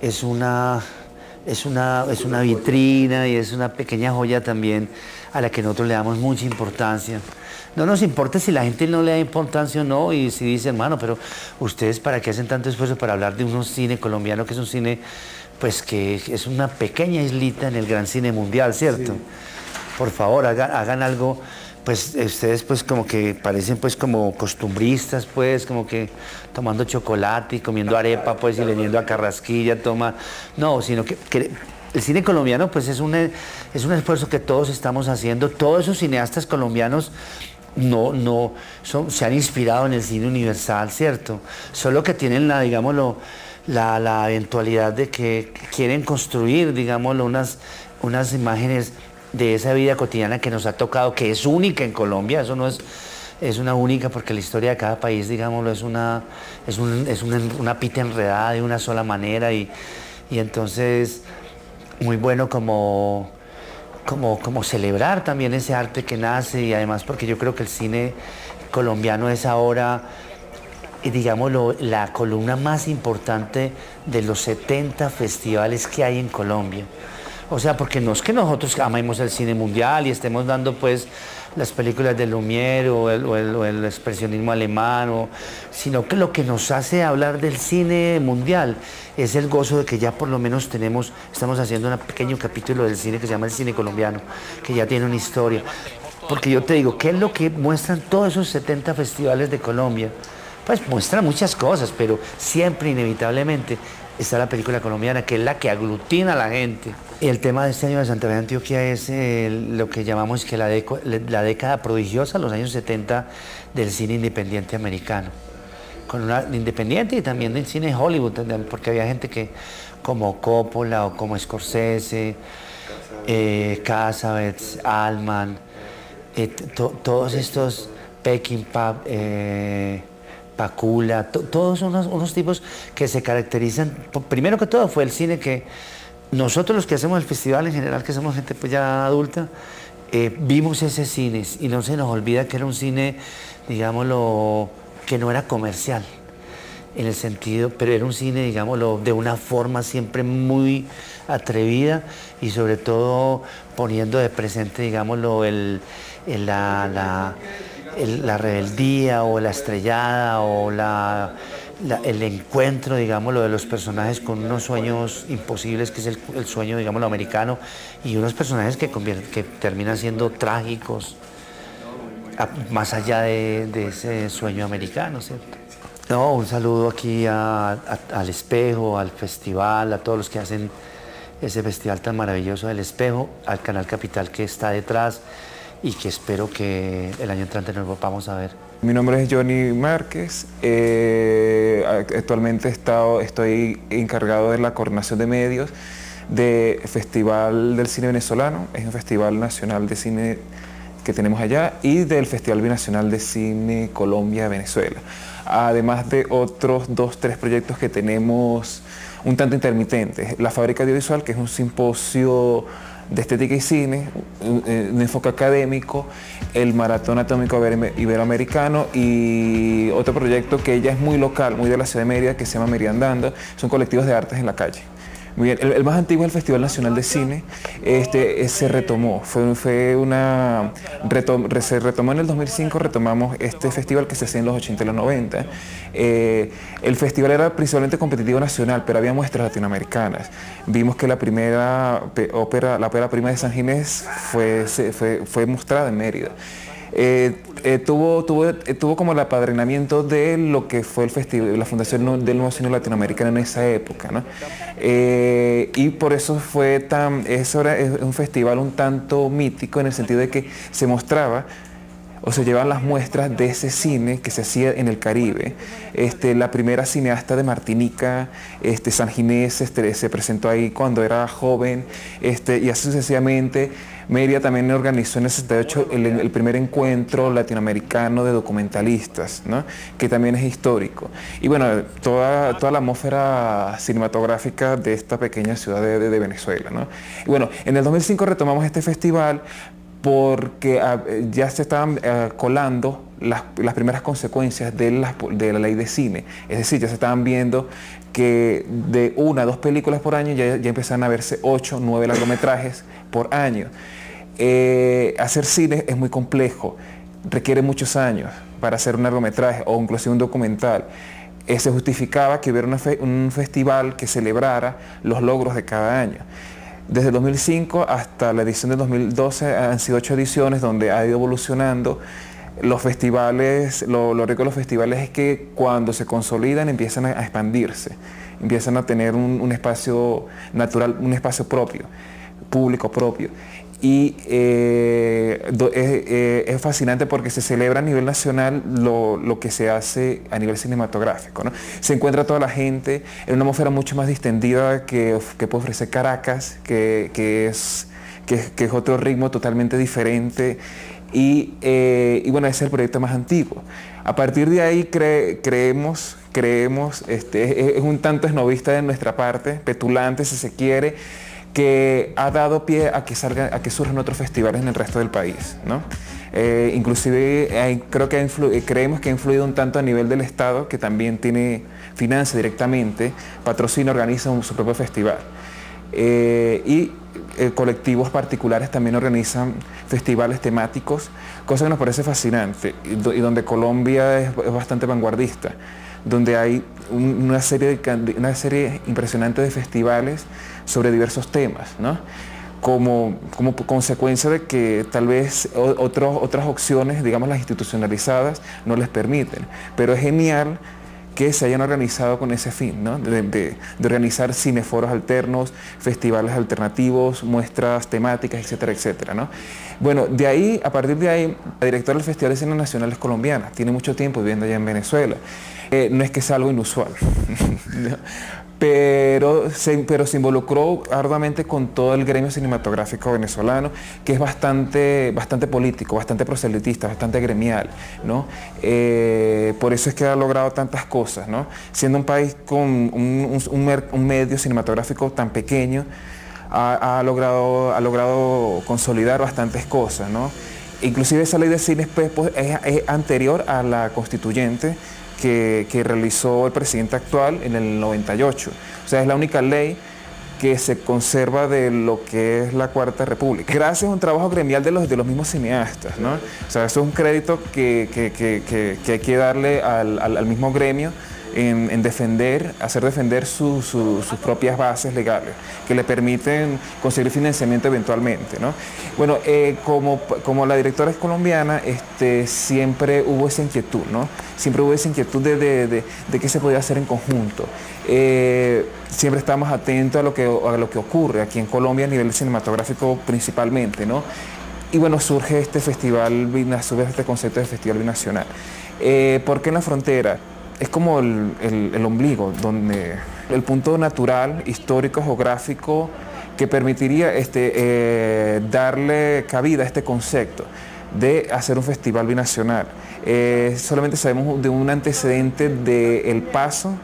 es una vitrina y es una pequeña joya también a la que nosotros le damos mucha importancia. No nos importa si la gente no le da importancia o no, y si dice, hermano, pero ustedes para qué hacen tanto esfuerzo para hablar de un cine colombiano, que es un cine, pues que es una pequeña islita en el gran cine mundial, ¿cierto? Sí. por favor, hagan algo, pues ustedes pues como que parecen pues como costumbristas, pues como que tomando chocolate y comiendo arepa, pues y leyendo a Carrasquilla, no, sino que el cine colombiano pues es un esfuerzo que todos estamos haciendo. Todos esos cineastas colombianos se han inspirado en el cine universal, ¿cierto? Solo que tienen digámoslo, la eventualidad de que quieren construir, digámoslo, unas imágenes de esa vida cotidiana que nos ha tocado, que es única en Colombia. Eso no es una única, porque la historia de cada país, digámoslo, es una pita enredada de una sola manera, y entonces muy bueno como celebrar también ese arte que nace, y además porque yo creo que el cine colombiano es ahora, digámoslo, la columna más importante de los 70 festivales que hay en Colombia. O sea, porque no es que nosotros amemos el cine mundial y estemos dando pues las películas de Lumière o el expresionismo alemán, sino que lo que nos hace hablar del cine mundial es el gozo de que ya por lo menos estamos haciendo un pequeño capítulo del cine que se llama el cine colombiano, que ya tiene una historia. Porque yo te digo, ¿qué es lo que muestran todos esos 70 festivales de Colombia? Pues muestran muchas cosas, pero siempre inevitablemente está la película colombiana, que es la que aglutina a la gente. Y el tema de este año de Santa Fe de Antioquia es lo que llamamos que la década prodigiosa, los años 70 del cine independiente americano. Con una independiente y también del cine Hollywood, porque había gente que, como Coppola o como Scorsese, Cassavetes, Altman, todos estos, Peckinpah, Pakula, todos son unos tipos que se caracterizan, primero que todo fue el cine que nosotros los que hacemos el festival en general, que somos gente pues ya adulta, vimos ese cine y no se nos olvida que era un cine, digámoslo, que no era comercial en el sentido, pero era un cine, digámoslo, de una forma siempre muy atrevida y sobre todo poniendo de presente, digámoslo, la rebeldía o la estrellada o el encuentro, digámoslo, de los personajes con unos sueños imposibles, que es el sueño, digámoslo, americano, y unos personajes que terminan siendo trágicos, más allá de ese sueño americano, ¿cierto? No, un saludo aquí al Espejo, al festival, a todos los que hacen ese festival tan maravilloso del Espejo, al Canal Capital que está detrás, y que espero que el año entrante nos volvamos a ver. Mi nombre es Johnny Márquez, actualmente estoy encargado de la coordinación de medios del Festival del Cine Venezolano, es un festival nacional de cine que tenemos allá, y del Festival Binacional de Cine Colombia-Venezuela, además de otros 2 o 3 proyectos que tenemos un tanto intermitentes. La Fábrica Audiovisual, que es un simposio de estética y cine, un enfoque académico, el Maratón Atómico Iberoamericano, y otro proyecto que ya es muy local, muy de la ciudad de Mérida, que se llama Mérida Andando, son colectivos de artes en la calle. Muy bien. El más antiguo es el Festival Nacional de Cine, se retomó, se retomó en el 2005, retomamos este festival que se hacía en los 80 y los 90. El festival era principalmente competitivo nacional, pero había muestras latinoamericanas. Vimos que la primera ópera, la ópera prima de San Ginés fue mostrada en Mérida. Tuvo como el apadrinamiento de lo que fue el festival, la Fundación del Nuevo Cine Latinoamericano en esa época, ¿no? Y por eso es un festival un tanto mítico, en el sentido de que se mostraba o se llevan las muestras de ese cine que se hacía en el Caribe. La primera cineasta de Martinica, San Ginés, se presentó ahí cuando era joven, y así sucesivamente. Mérida también organizó en el 68 el primer encuentro latinoamericano de documentalistas, ¿no? Que también es histórico. Y bueno, toda la atmósfera cinematográfica de esta pequeña ciudad de Venezuela, ¿no? Y bueno, en el 2005 retomamos este festival porque ya se estaban colando las primeras consecuencias de la ley de cine. Es decir, ya se estaban viendo que de 1 a 2 películas por año ya empezaron a verse 8 o 9 largometrajes por año. Hacer cine es muy complejo, requiere muchos años para hacer un largometraje o inclusive un documental. Se justificaba que hubiera un festival que celebrara los logros de cada año. Desde el 2005 hasta la edición de 2012 han sido 8 ediciones donde ha ido evolucionando. Los festivales, lo rico de los festivales es que cuando se consolidan empiezan a expandirse, empiezan a tener un espacio natural, un espacio propio, público propio. Y es fascinante porque se celebra a nivel nacional lo que se hace a nivel cinematográfico, ¿no? Se encuentra toda la gente en una atmósfera mucho más distendida que puede ofrecer Caracas, que es otro ritmo totalmente diferente. Y bueno, ese es el proyecto más antiguo. A partir de ahí creemos, es un tanto esnovista de nuestra parte, petulante si se quiere, que ha dado pie a que surjan otros festivales en el resto del país, ¿no? Inclusive creemos que ha influido un tanto a nivel del Estado, que también financia directamente, patrocina, organiza su propio festival. Colectivos particulares también organizan festivales temáticos, cosa que nos parece fascinante y donde Colombia es bastante vanguardista, donde hay una serie impresionante de festivales sobre diversos temas, ¿no? Como consecuencia de que tal vez otras opciones, digamos las institucionalizadas, no les permiten, pero es genial que se hayan organizado con ese fin, ¿no? de organizar cineforos alternos, festivales alternativos, muestras temáticas, etcétera, etcétera, ¿no? Bueno, a partir de ahí, la directora del Festival de Cine Nacional es colombiana, tiene mucho tiempo viviendo allá en Venezuela. No es que sea algo inusual, ¿no? pero se involucró arduamente con todo el gremio cinematográfico venezolano, que es bastante político, bastante proselitista, bastante gremial, ¿no? Por eso es que ha logrado tantas cosas, ¿no? Siendo un país con un medio cinematográfico tan pequeño, ha logrado consolidar bastantes cosas, ¿no? Inclusive esa ley de cine es anterior a la constituyente que realizó el presidente actual en el 98. O sea, es la única ley que se conserva de lo que es la Cuarta República. Gracias a un trabajo gremial de los mismos cineastas, ¿no? O sea, eso es un crédito que hay que darle al mismo gremio en hacer defender sus propias bases legales, que le permiten conseguir financiamiento eventualmente, ¿no? Bueno, como la directora es colombiana, siempre hubo esa inquietud, ¿no? Siempre hubo esa inquietud de qué se podía hacer en conjunto. Siempre estamos atentos a lo que ocurre aquí en Colombia a nivel cinematográfico principalmente, ¿no? Y bueno, surge este concepto de festival binacional. ¿Por qué en la frontera? Es como el ombligo, donde el punto natural, histórico, geográfico, que permitiría darle cabida a este concepto de hacer un festival binacional. Solamente sabemos de un antecedente de El Paso,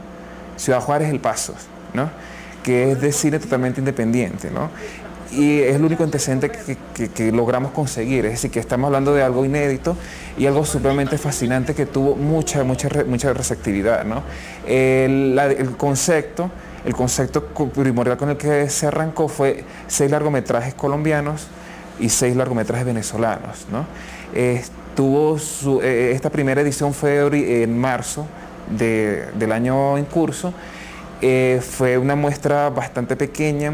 Ciudad Juárez, El Paso, ¿no? Que es de cine totalmente independiente, ¿no? Y es el único antecedente que logramos conseguir, es decir, que estamos hablando de algo inédito y algo supremamente fascinante que tuvo mucha receptividad, ¿no? El concepto primordial con el que se arrancó fue 6 largometrajes colombianos y 6 largometrajes venezolanos, ¿no? Esta primera edición fue en marzo del año en curso. Fue una muestra bastante pequeña,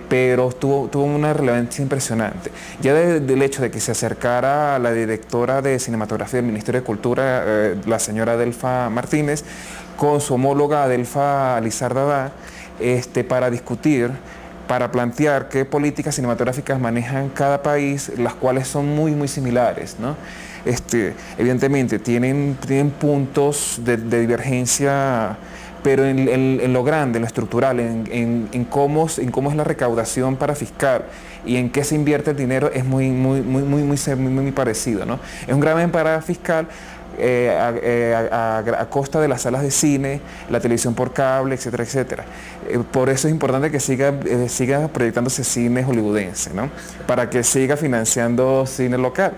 pero tuvo una relevancia impresionante. Ya del hecho de que se acercara a la directora de cinematografía del Ministerio de Cultura, la señora Adelfa Martínez, con su homóloga Adelfa Lizarda, para discutir, para plantear qué políticas cinematográficas manejan cada país, las cuales son muy similares, ¿no? Evidentemente tienen puntos de divergencia, pero en lo grande, en lo estructural, en cómo es la recaudación para fiscal y en qué se invierte el dinero es muy parecido, ¿no? Es un gravamen para fiscal a costa de las salas de cine, la televisión por cable, etcétera, etcétera. Por eso es importante que siga proyectándose cine hollywoodense, ¿no? Para que siga financiando cine local.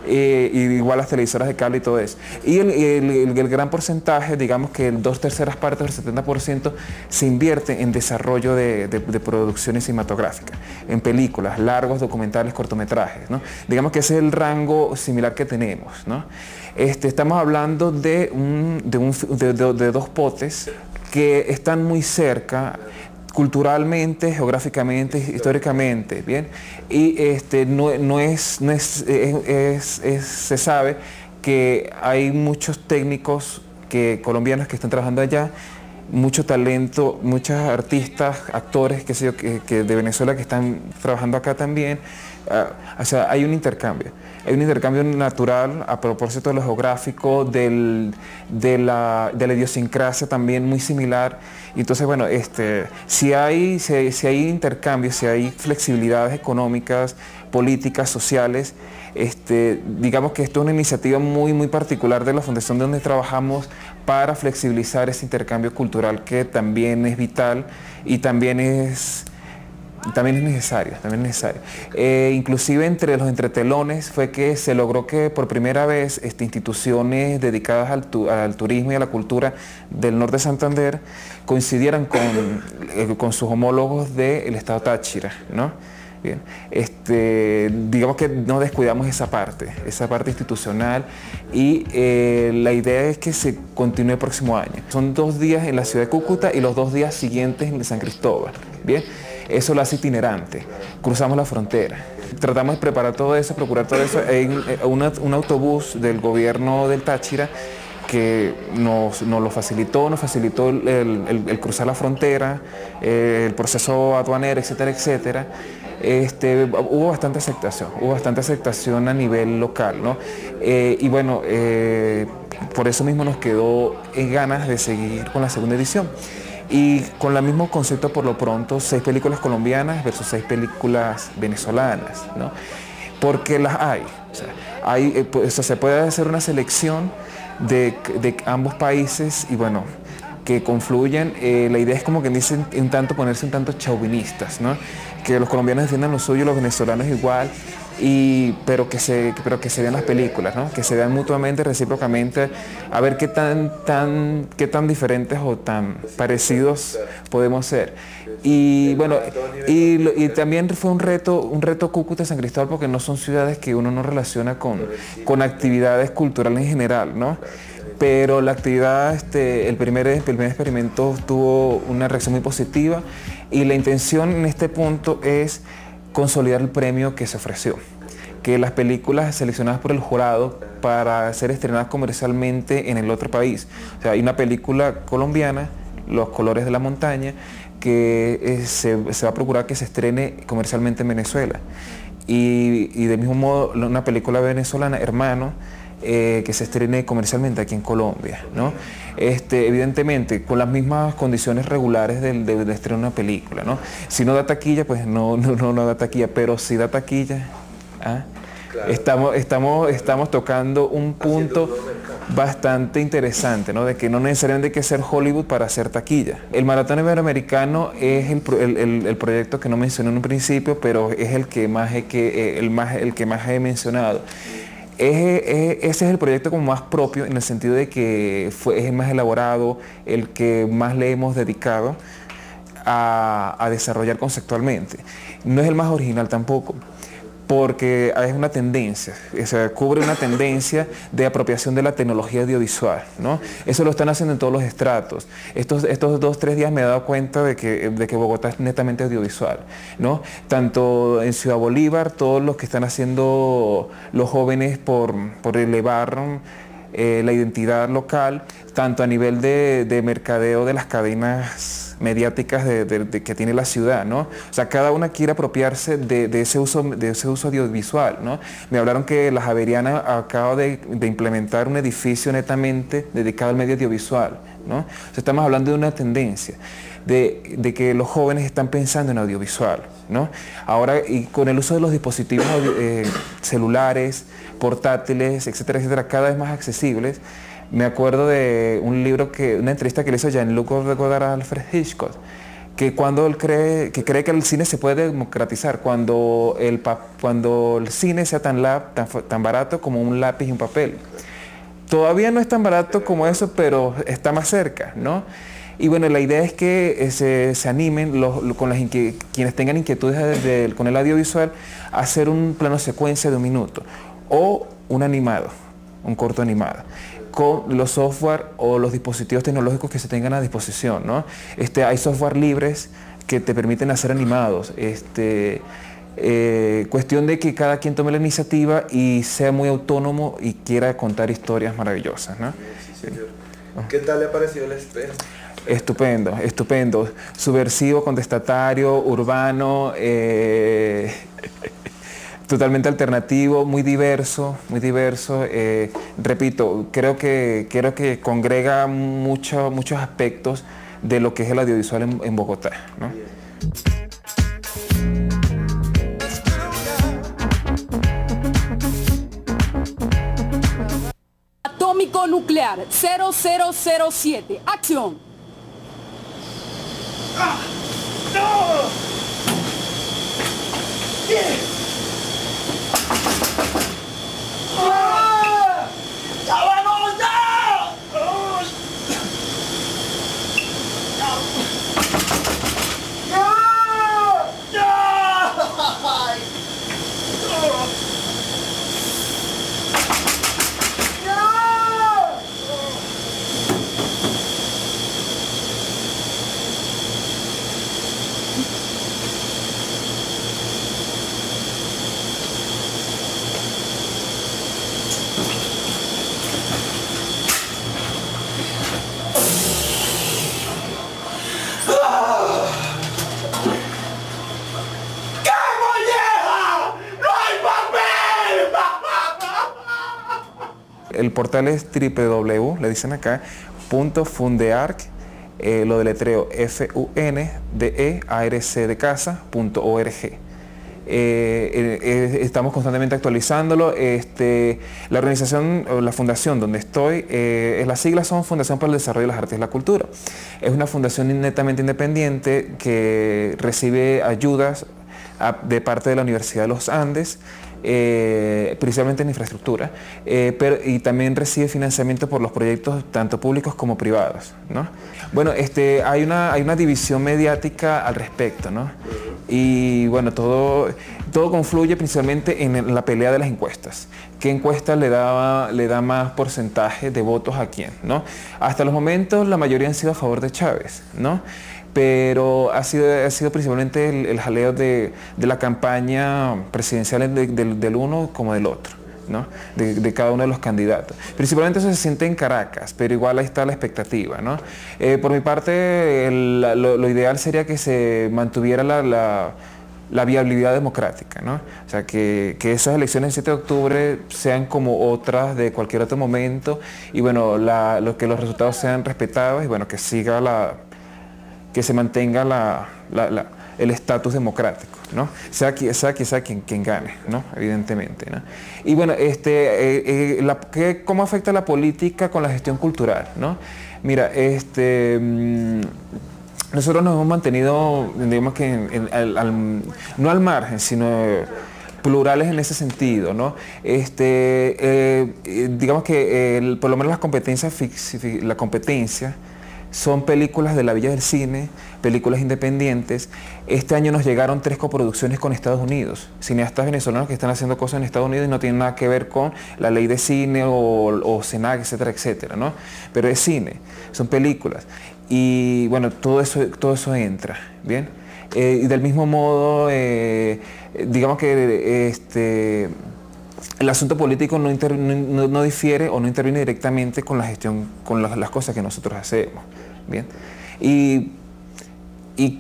Igual las televisoras de cable y todo eso. Y el gran porcentaje, digamos que 2/3 partes, el 70%, se invierte en desarrollo de producciones cinematográficas, en películas, largos, documentales, cortometrajes, ¿no? Digamos que ese es el rango similar que tenemos, ¿no? Estamos hablando de 2 potes que están muy cerca, culturalmente, geográficamente, históricamente, ¿bien? Y se sabe que hay muchos técnicos colombianos que están trabajando allá, mucho talento, muchos artistas, actores, qué sé yo, que de Venezuela que están trabajando acá también. O sea, hay un intercambio natural a propósito de lo geográfico, de la idiosincrasia también muy similar. Y entonces, bueno, si hay intercambios, si hay flexibilidades económicas, políticas, sociales, digamos que esto es una iniciativa muy, muy particular de la fundación donde trabajamos para flexibilizar ese intercambio cultural que también es vital y también es necesario. Inclusive entre los entretelones fue que se logró que por primera vez instituciones dedicadas al turismo y a la cultura del norte de Santander coincidieran con sus homólogos del estado Táchira, ¿no? Bien, digamos que no descuidamos esa parte institucional y la idea es que se continúe el próximo año. Son 2 días en la ciudad de Cúcuta y los 2 días siguientes en San Cristóbal, bien. Eso lo hace itinerante, cruzamos la frontera. Tratamos de preparar todo eso, procurar todo eso. Hay un autobús del gobierno del Táchira que nos facilitó el cruzar la frontera, el proceso aduanero, etcétera, etcétera. Hubo bastante aceptación a nivel local, ¿no? Y bueno, por eso mismo nos quedó ganas de seguir con la segunda edición. Y con el mismo concepto por lo pronto, 6 películas colombianas versus 6 películas venezolanas, ¿no? Porque las hay. O sea, se puede hacer una selección de ambos países y bueno, que confluyen. La idea es como que dicen ponerse un tanto chauvinistas, ¿no? Que los colombianos defiendan lo suyo, los venezolanos igual, pero que se vean las películas, ¿no? Que se vean mutuamente, recíprocamente, a ver qué tan diferentes o tan parecidos podemos ser. Y bueno, y también fue un reto Cúcuta y San Cristóbal, porque no son ciudades que uno no relaciona con actividades culturales en general, ¿no? Pero la actividad, el primer experimento tuvo una reacción muy positiva y la intención en este punto es consolidar el premio que se ofreció, que las películas seleccionadas por el jurado para ser estrenadas comercialmente en el otro país. O sea, hay una película colombiana, Los colores de la montaña, que se va a procurar que se estrene comercialmente en Venezuela. Y del mismo modo, una película venezolana, Hermano, que se estrene comercialmente aquí en Colombia, ¿no? Evidentemente con las mismas condiciones regulares del estreno de una película, ¿no? Si no da taquilla, pues no da taquilla, pero si da taquilla, claro. Estamos tocando un punto bastante interesante, ¿no? De que no necesariamente hay que ser Hollywood para hacer taquilla. El Maratón Iberoamericano es el proyecto que no mencioné en un principio, pero es el que más he mencionado. Ese es el proyecto como más propio, en el sentido de que es el más elaborado, el que más le hemos dedicado a desarrollar conceptualmente. No es el más original tampoco, porque es una tendencia, o sea, cubre una tendencia de apropiación de la tecnología audiovisual, ¿no? Eso lo están haciendo en todos los estratos. Estos 2-3 días me he dado cuenta de que Bogotá es netamente audiovisual, ¿no? Tanto en Ciudad Bolívar, todos los que están haciendo los jóvenes por elevar la identidad local, tanto a nivel de mercadeo de las cadenas mediáticas que tiene la ciudad, ¿no? O sea, cada una quiere apropiarse de ese uso audiovisual, ¿no? Me hablaron que la Javeriana acaba de implementar un edificio netamente dedicado al medio audiovisual, ¿no? O sea, estamos hablando de una tendencia de que los jóvenes están pensando en audiovisual, ¿no? Ahora, y con el uso de los dispositivos celulares, portátiles, etcétera, etcétera, cada vez más accesibles. Me acuerdo de un libro, una entrevista que le hizo Jean-Luc Godard a Alfred Hitchcock, que cree que el cine se puede democratizar cuando el cine sea tan barato como un lápiz y un papel. Todavía no es tan barato como eso, pero está más cerca, ¿no? Y bueno, la idea es que se animen quienes tengan inquietudes con el audiovisual a hacer un plano secuencia de 1 minuto o un corto animado, con los software o los dispositivos tecnológicos que se tengan a disposición, ¿no? Hay software libres que te permiten hacer animados. Cuestión de que cada quien tome la iniciativa y sea muy autónomo y quiera contar historias maravillosas, ¿no? Sí, señor. ¿Qué tal le ha parecido El Espejo? Estupendo, estupendo. Subversivo, contestatario, urbano, totalmente alternativo, muy diverso, muy diverso. Repito, creo que congrega muchos aspectos de lo que es el audiovisual en Bogotá, ¿no? Atómico nuclear 0007. Acción. ¡No! ¡Ya vamos, ya! El portal es www, le dicen acá, .fundearc, lo deletreo fundearc.org. Estamos constantemente actualizándolo. La organización, o la fundación donde estoy, las siglas son Fundación para el Desarrollo de las Artes y la Cultura. Es una fundación netamente independiente que recibe ayudas de parte de la Universidad de los Andes, principalmente en infraestructura, y también recibe financiamiento por los proyectos tanto públicos como privados, ¿no? Bueno, hay una división mediática al respecto, ¿no? Y bueno, todo confluye principalmente en la pelea de las encuestas. ¿Qué encuesta le da más porcentaje de votos a quién, ¿no? Hasta los momentos la mayoría han sido a favor de Chávez, ¿no? Pero ha sido principalmente el jaleo de la campaña presidencial del uno como del otro, ¿no? De cada uno de los candidatos. Principalmente eso se siente en Caracas, pero igual ahí está la expectativa, ¿no? Por mi parte, lo ideal sería que se mantuviera la viabilidad democrática, ¿no? O sea, que esas elecciones del 7 de octubre sean como otras de cualquier otro momento y bueno, que los resultados sean respetados y bueno, que se mantenga el estatus democrático, ¿no? Sea quien gane, ¿no? Evidentemente, ¿no? Y bueno, ¿cómo afecta la política con la gestión cultural, ¿no? Mira, nosotros nos hemos mantenido, digamos que no al margen, sino plurales en ese sentido, ¿no? Digamos que por lo menos la competencia son películas de la Villa del Cine, películas independientes. Este año nos llegaron 3 coproducciones con Estados Unidos, cineastas venezolanos que están haciendo cosas en Estados Unidos y no tienen nada que ver con la ley de cine o SENAC, etcétera, etcétera, ¿no? Pero es cine, son películas. Y bueno, todo eso entra, ¿bien? Y del mismo modo, digamos que el asunto político no difiere o no interviene directamente con la gestión, con las cosas que nosotros hacemos, ¿bien? Y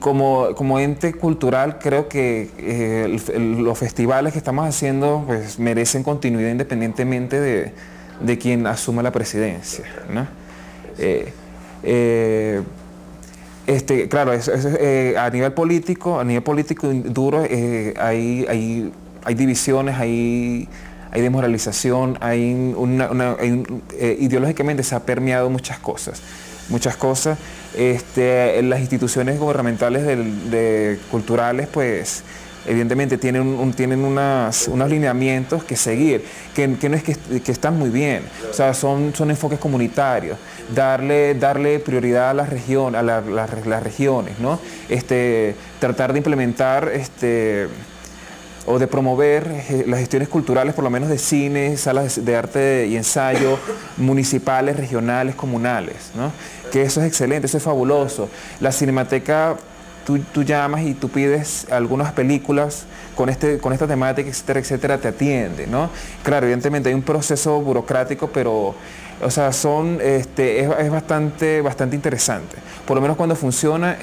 como ente cultural creo que los festivales que estamos haciendo pues, merecen continuidad independientemente de quien asuma la presidencia, ¿no? Claro, a nivel político duro, hay divisiones, hay desmoralización, ideológicamente se ha permeado muchas cosas. Las instituciones gubernamentales culturales, pues, evidentemente tienen unos lineamientos que seguir, que no es que están muy bien, o sea, son enfoques comunitarios, darle prioridad a las regiones, ¿no? Tratar de implementar o de promover las gestiones culturales, por lo menos de cine, salas de arte y ensayo, municipales, regionales, comunales, ¿no? Que eso es excelente, eso es fabuloso. La Cinemateca tú llamas y tú pides algunas películas con esta temática, etcétera, etcétera, te atiende, ¿no? Claro, evidentemente hay un proceso burocrático, pero o sea, es bastante interesante. Por lo menos cuando funciona,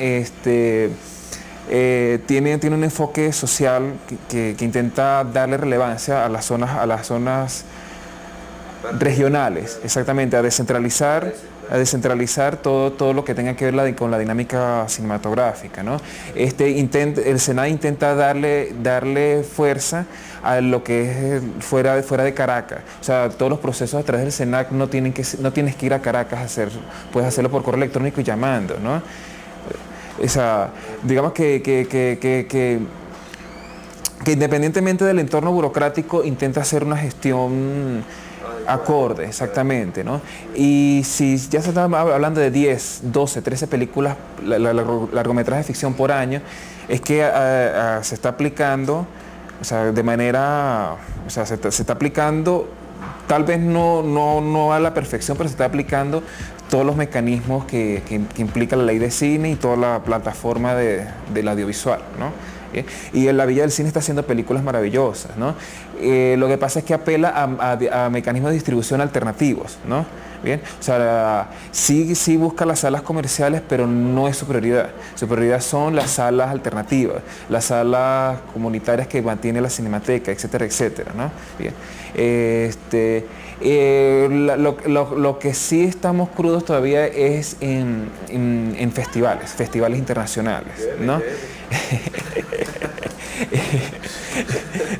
tiene un enfoque social que intenta darle relevancia a las zonas regionales, exactamente, a descentralizar todo lo que tenga que ver con la dinámica cinematográfica, ¿no? El SENAC intenta darle fuerza a lo que es fuera de Caracas. O sea, todos los procesos a través del SENAC no tienes que ir a Caracas puedes hacerlo por correo electrónico y llamando, ¿no? O sea, digamos que independientemente del entorno burocrático intenta hacer una gestión acorde, exactamente, ¿no? Y si ya se está hablando de 10, 12, 13 películas, largometrajes de ficción por año, es que se está aplicando, o sea, de manera, o sea, se está aplicando, tal vez no a la perfección, pero se está aplicando todos los mecanismos que implica la ley de cine y toda la plataforma del audiovisual, ¿no? Y en la Villa del Cine está haciendo películas maravillosas, ¿no? Lo que pasa es que apela a mecanismos de distribución alternativos, ¿no? Bien, o sea, sí busca las salas comerciales, pero no es su prioridad. Su prioridad son las salas alternativas, las salas comunitarias que mantiene la Cinemateca, etcétera, etcétera, ¿no? Bien, lo que sí estamos crudos todavía es en festivales internacionales, ¿no?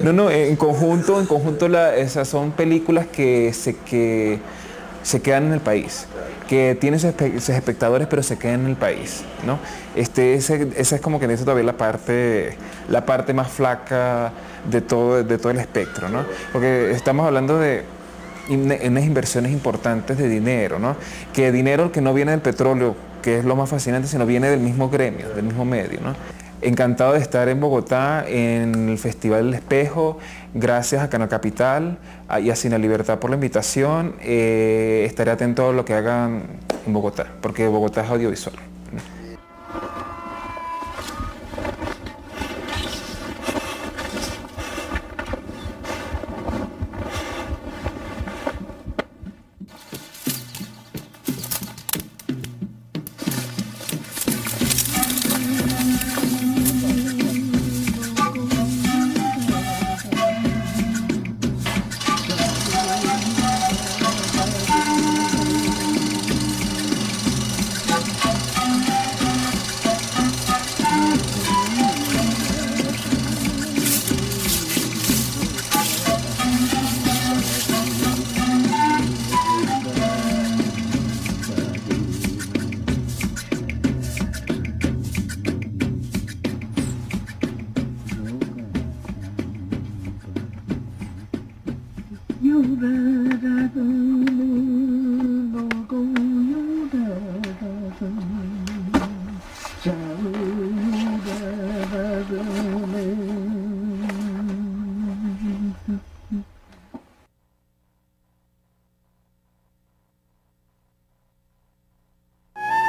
No, en conjunto esas son películas que se quedan en el país, que tienen sus espectadores pero se quedan en el país, ¿no? Esa es como que dice todavía la parte más flaca de todo el espectro, ¿no? Porque estamos hablando de unas inversiones importantes de dinero, ¿no? Que dinero que no viene del petróleo, que es lo más fascinante, sino viene del mismo gremio, del mismo medio, ¿no? Encantado de estar en Bogotá en el Festival del Espejo, gracias a Canal Capital y a Cine Libertad por la invitación. Estaré atento a lo que hagan en Bogotá, porque Bogotá es audiovisual.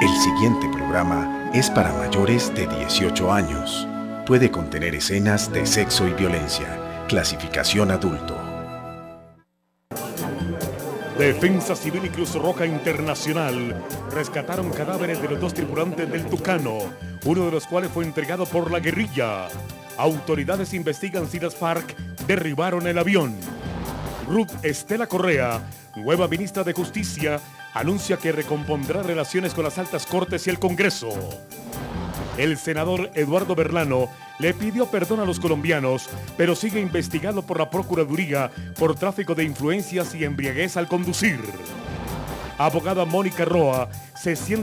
El siguiente programa es para mayores de 18 años. Puede contener escenas de sexo y violencia. Clasificación adulto. Defensa Civil y Cruz Roja Internacional rescataron cadáveres de los 2 tripulantes del Tucano, uno de los cuales fue entregado por la guerrilla. Autoridades investigan si las FARC derribaron el avión. Ruth Estela Correa, nueva ministra de Justicia, anuncia que recompondrá relaciones con las altas cortes y el Congreso. El senador Eduardo Berlano le pidió perdón a los colombianos, pero sigue investigado por la Procuraduría por tráfico de influencias y embriaguez al conducir. Abogada Mónica Roa se siente